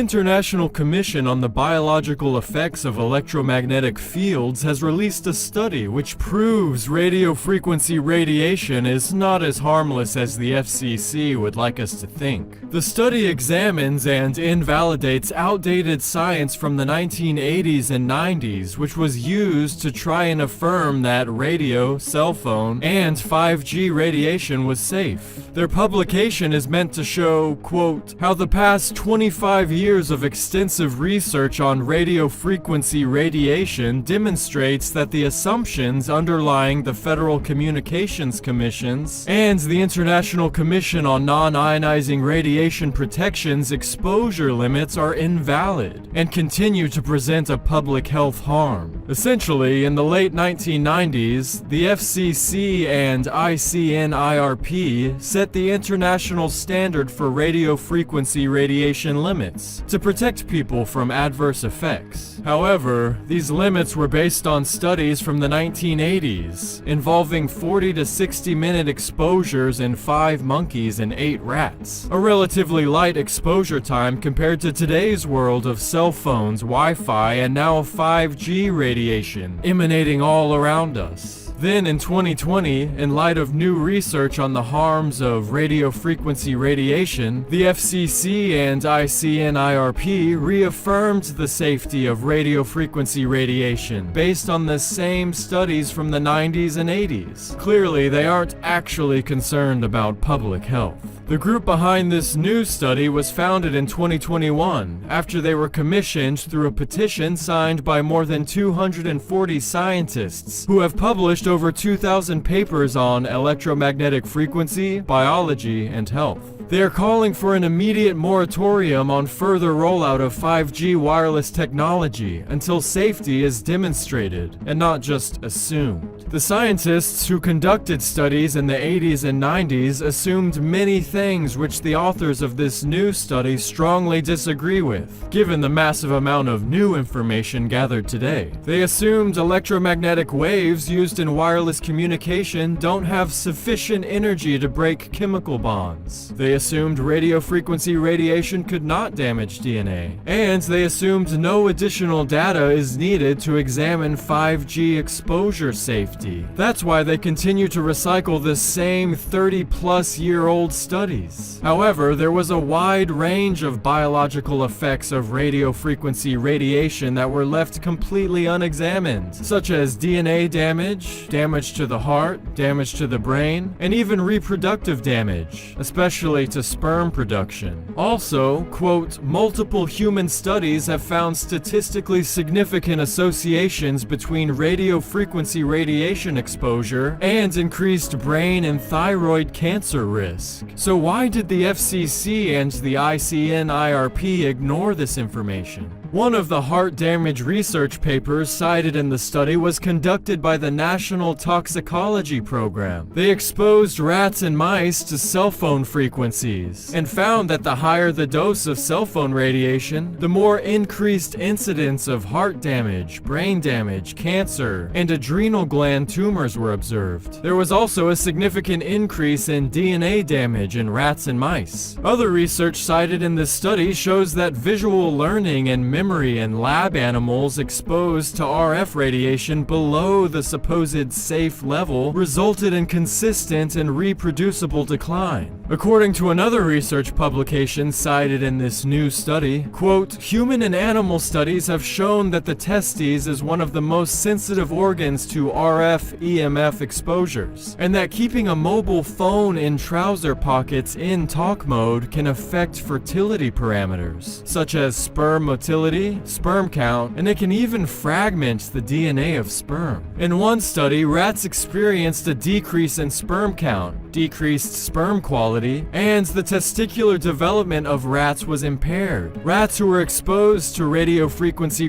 International Commission on the Biological Effects of Electromagnetic Fields has released a study which proves radio frequency radiation is not as harmless as the FCC would like us to think. The study examines and invalidates outdated science from the 1980s and 90s, which was used to try and affirm that radio, cell phone, and 5G radiation was safe. Their publication is meant to show, quote, how the past 25 years of extensive research on radio frequency radiation demonstrates that the assumptions underlying the Federal Communications Commission's and the International Commission on Non-Ionizing Radiation Protection's exposure limits are invalid and continue to present a public health harm. Essentially, in the late 1990s, the FCC and ICNIRP set the international standard for radio frequency radiation limits to protect people from adverse effects. However, these limits were based on studies from the 1980s, involving 40 to 60-minute exposures in 5 monkeys and 8 rats. A relatively light exposure time compared to today's world of cell phones, Wi-Fi, and now 5G radiation emanating all around us. Then in 2020, in light of new research on the harms of radio frequency radiation, the FCC and ICNIRP reaffirmed the safety of radio frequency radiation based on the same studies from the 90s and 80s. Clearly, they aren't actually concerned about public health. The group behind this new study was founded in 2021 after they were commissioned through a petition signed by more than 240 scientists who have published over 2,000 papers on electromagnetic frequency, biology, and health. They are calling for an immediate moratorium on further rollout of 5G wireless technology until safety is demonstrated and not just assumed. The scientists who conducted studies in the 80s and 90s assumed many things which the authors of this new study strongly disagree with, given the massive amount of new information gathered today. They assumed electromagnetic waves used in wireless communication don't have sufficient energy to break chemical bonds. They assumed radio frequency radiation could not damage DNA. And they assumed no additional data is needed to examine 5G exposure safety. That's why they continue to recycle the same 30-plus-year-old studies. However, there was a wide range of biological effects of radio frequency radiation that were left completely unexamined, such as DNA damage, damage to the heart, damage to the brain, and even reproductive damage, especially to sperm production. Also, quote, multiple human studies have found statistically significant associations between radio frequency radiation exposure and increased brain and thyroid cancer risk. So why did the FCC and the ICNIRP ignore this information? One of the heart damage research papers cited in the study was conducted by the National Toxicology Program. They exposed rats and mice to cell phone frequencies and found that the higher the dose of cell phone radiation, the more increased incidence of heart damage, brain damage, cancer, and adrenal gland tumors were observed. There was also a significant increase in DNA damage in rats and mice. Other research cited in this study shows that visual learning and memory in lab animals exposed to RF radiation below the supposed safe level resulted in consistent and reproducible decline. According to another research publication cited in this new study, quote, human and animal studies have shown that the testes is one of the most sensitive organs to RF EMF exposures, and that keeping a mobile phone in trouser pockets in talk mode can affect fertility parameters, such as sperm motility, sperm count, and it can even fragment the DNA of sperm. In one study, rats experienced a decrease in sperm count, decreased sperm quality, and the testicular development of rats was impaired. Rats who were exposed to radio frequency.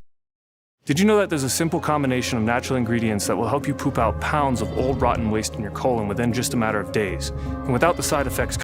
Did you know that there's a simple combination of natural ingredients that will help you poop out pounds of old rotten waste in your colon within just a matter of days, and without the side effects